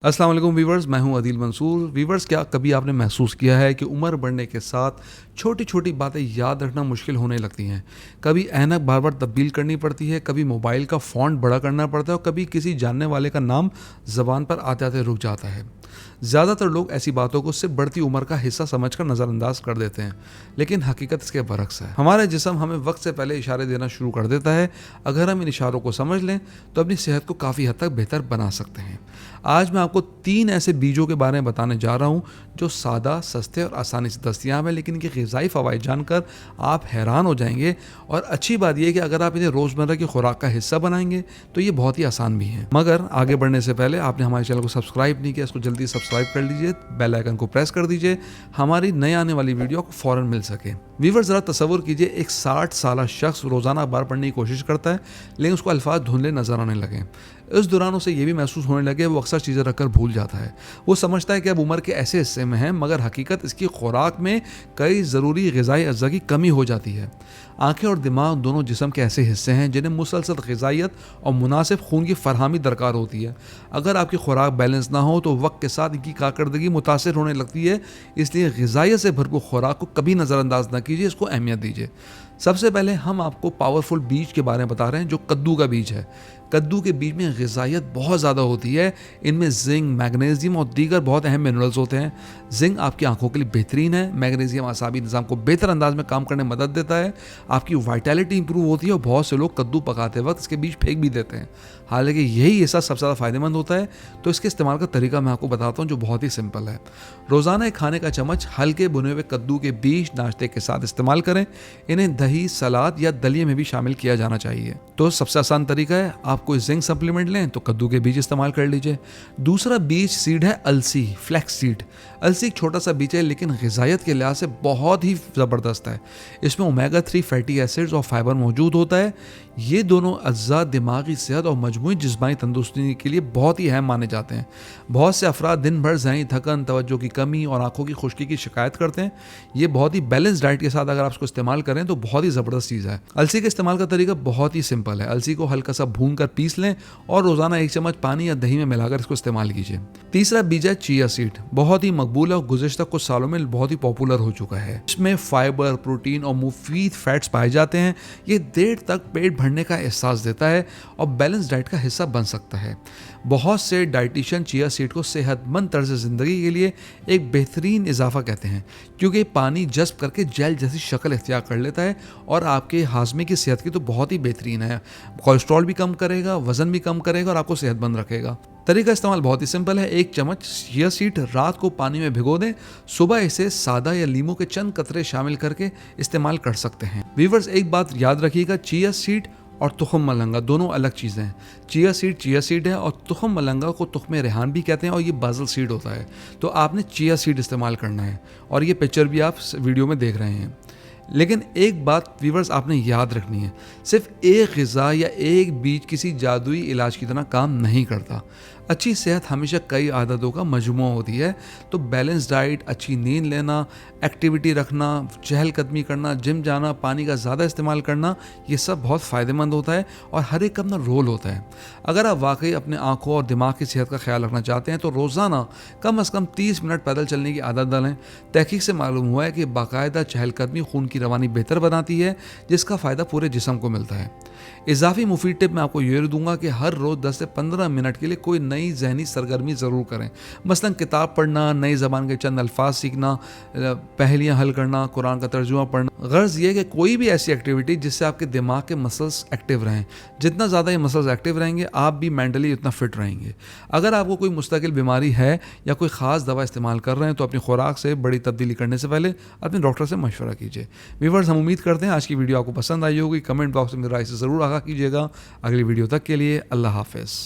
अस्सलाम वालेकुम वीवर्स, मैं हूं अदील मंसूर। वीवर्स, क्या कभी आपने महसूस किया है कि उम्र बढ़ने के साथ छोटी छोटी बातें याद रखना मुश्किल होने लगती हैं। कभी ऐनक बार बार तब्दील करनी पड़ती है, कभी मोबाइल का फ़ॉन्ट बड़ा करना पड़ता है और कभी किसी जानने वाले का नाम ज़बान पर आते आते रुक जाता है। ज़्यादातर लोग ऐसी बातों को सिर्फ बढ़ती उम्र का हिस्सा समझकर नज़रअंदाज कर देते हैं, लेकिन हकीकत इसके बरक्स है। हमारा जिस्म हमें वक्त से पहले इशारे देना शुरू कर देता है। अगर हम इन इशारों को समझ लें तो अपनी सेहत को काफ़ी हद तक बेहतर बना सकते हैं। आज मैं आपको 3 ऐसे बीजों के बारे में बताने जा रहा हूं जो सादा, सस्ते और आसानी से दस्तयाब हैं, लेकिन इनके ग़िज़ाई फ़वाइद जानकर आप हैरान हो जाएंगे। और अच्छी बात यह है कि अगर आप इन्हें रोज़मर्रा की खुराक का हिस्सा बनाएंगे तो ये बहुत ही आसान भी हैं। मगर आगे बढ़ने से पहले आपने हमारे चैनल को सब्सक्राइब नहीं किया, इसको जल्दी सब्सक्राइब कर लीजिए, बेल आइकन को प्रेस कर दीजिए, हमारी नई आने वाली वीडियो को फ़ौरन मिल सके। वीवर, ज़रा तसव्वुर कीजिए, एक 60 साल शख्स रोज़ाना अखबार पढ़ने की कोशिश करता है, लेकिन उसको अल्फाज धुंधले नजर आने लगे। इस दौरान उसे यह भी महसूस होने लगे वो अक्सर चीज़ें रखकर भूल जाता है। वो समझता है कि अब उम्र के ऐसे हिस्से में है, मगर हकीकत इसकी खुराक में कई ज़रूरी ग़िज़ाई अज्जा की कमी हो जाती है। आंखें और दिमाग दोनों जिस्म के ऐसे हिस्से हैं जिन्हें मुसलसल ग़िज़ाइयत और मुनासिब खून की फरहमी दरकार होती है। अगर आपकी खुराक बैलेंस ना हो तो वक्त के साथ इनकी कारकर्दगी मुतासर होने लगती है। इसलिए ग़िज़ाइयत से भरपूर खुराक को कभी नज़रअंदाज ना कीजिए, इसको अहमियत दीजिए। सबसे पहले हम आपको पावरफुल बीज के बारे में बता रहे हैं, जो कद्दू का बीज है। कद्दू के बीज में ग़िज़ाइयत बहुत ज़्यादा होती है। इनमें जिंक, मैग्नीशियम और दीगर बहुत अहम मिनरल्स होते हैं। जिंक आपकी आंखों के लिए बेहतरीन है। मैग्नीशियम आसाबी निज़ाम को बेहतर अंदाज में काम करने में मदद देता है। आपकी वाइटैलिटी इंप्रूव होती है और बहुत से लोग कद्दू पकाते वक्त इसके बीज फेंक भी देते हैं। हालांकि यही हिस्सा सबसे ज़्यादा फ़ायदेमंद होता है। तो इसके इस्तेमाल का तरीका मैं आपको बताता हूँ, जो बहुत ही सिंपल है। रोज़ाना एक खाने का चम्मच हल्के भुने हुए कद्दू के बीज नाश्ते के साथ इस्तेमाल करें। इन्हें दही, सलाद या दलिए में भी शामिल किया जाना चाहिए। तो सबसे आसान तरीका है, आप कोई जिंक सप्लीमेंट लें तो कद्दू के बीज इस्तेमाल कर लीजिए। दूसरा बीज सीड है अलसी, फ्लैक्स सीड। अलसी एक छोटा सा बीज है, लेकिन ग़िज़ाइयत के लिहाज से बहुत ही ज़बरदस्त है। इसमें ओमेगा 3 फैटी एसिड्स और फाइबर मौजूद होता है। ये दोनों अज्जा दिमागी सेहत और मजमूई जिस्मानी तंदुरुस्ती के लिए बहुत ही अहम माने जाते हैं। बहुत से अफराद दिन भर ज़हनी थकन, तवज्जो की कमी और आंखों की खुश्की की शिकायत करते हैं। ये बहुत ही बैलेंस डाइट के साथ अगर आप इसको इस्तेमाल करें तो बहुत ही ज़बरदस्त चीज़ है। अलसी के इस्तेमाल का तरीका बहुत ही सिंपल है। अलसी को हल्का सा भून कर पीस लें और रोज़ाना 1 चम्मच पानी या दही में मिलाकर इसको इस्तेमाल कीजिए। तीसरा बीज है चिया सीड। बहुत ही मकबूल है और गुज़िश्ता कुछ सालों में बहुत ही पॉपुलर हो चुका है। इसमें फाइबर, प्रोटीन और मुफीद फैट्स पाए जाते हैं। ये देर तक पेट भरने का एहसास देता है और बैलेंस डाइट का हिस्सा बन सकता है। बहुत से डाइटिशियन चिया सीड को सेहतमंद तर्ज ज़िंदगी के लिए एक बेहतरीन इजाफा कहते हैं, क्योंकि पानी जज्ब करके जेल जैसी शक्ल इख्तियार कर लेता है और आपके हाजमे की सेहत की तो बहुत ही बेहतरीन है। कोलेस्ट्रॉल भी कम करेगा, वज़न भी कम करेगा और आपको सेहतमंद रखेगा। तरीका इस्तेमाल बहुत ही सिंपल है। 1 चम्मच चिया सीड रात को पानी में भिगो दें। सुबह इसे सादा या लीमू के चंद कतरे शामिल करके इस्तेमाल कर सकते हैं। वीवर्स, एक बात याद रखिएगा, चिया सीड और तुखम मलंगा दोनों अलग चीज़ें हैं। चिया सीड है और तुखम मलंगा को तुखमे रेहान भी कहते हैं और ये बाजल सीड होता है। तो आपने चिया सीड इस्तेमाल करना है और ये पिक्चर भी आप वीडियो में देख रहे हैं। लेकिन एक बात वीवर्स आपने याद रखनी है, सिर्फ एक ग़िज़ा या एक बीज किसी जादुई इलाज की तरह काम नहीं करता। अच्छी सेहत हमेशा कई आदतों का मजमूआ होती है। तो बैलेंस डाइट, अच्छी नींद लेना, एक्टिविटी रखना, चहलकदमी करना, जिम जाना, पानी का ज़्यादा इस्तेमाल करना, ये सब बहुत फ़ायदेमंद होता है और हर एक का अपना रोल होता है। अगर आप वाकई अपने आँखों और दिमाग की सेहत का ख्याल रखना चाहते हैं तो रोज़ाना कम से कम 30 मिनट पैदल चलने की आदत डालें। तहकीक से मालूम हुआ है कि बाकायदा चहलकदमी खून की रवानी बेहतर बनाती है, जिसका फ़ायदा पूरे जिस्म को मिलता है। इजाफी मुफीद टिप मैं आपको ये दूंगा कि हर रोज़ 10 से 15 मिनट के लिए कोई नई ज़हनी सरगर्मी ज़रूर करें। मसलन किताब पढ़ना, नई ज़बान के चंद अल्फाज सीखना, पहेलियाँ हल करना, कुरान का तर्जुमा पढ़ना। गर्ज़ ये कि कोई भी ऐसी एक्टिविटी जिससे आपके दिमाग के मसल्स एक्टिव रहें। जितना ज़्यादा ये मसल्स एक्टिव रहेंगे, आप भी मेंटली उतना फिट रहेंगे। अगर आपको कोई मुस्तकिल बीमारी है या कोई ख़ास दवा इस्तेमाल कर रहे हैं तो अपनी खुराक से बड़ी तब्दीली करने से पहले अपने डॉक्टर से मशवरा कीजिए। व्यूअर्स, हम उम्मीद करते हैं आज की वीडियो आपको पसंद आई होगी। कमेंट बॉक्स में राय से ज़रूर आगाह कीजिएगा। अगली वीडियो तक के लिए अल्लाह हाफ़िज़।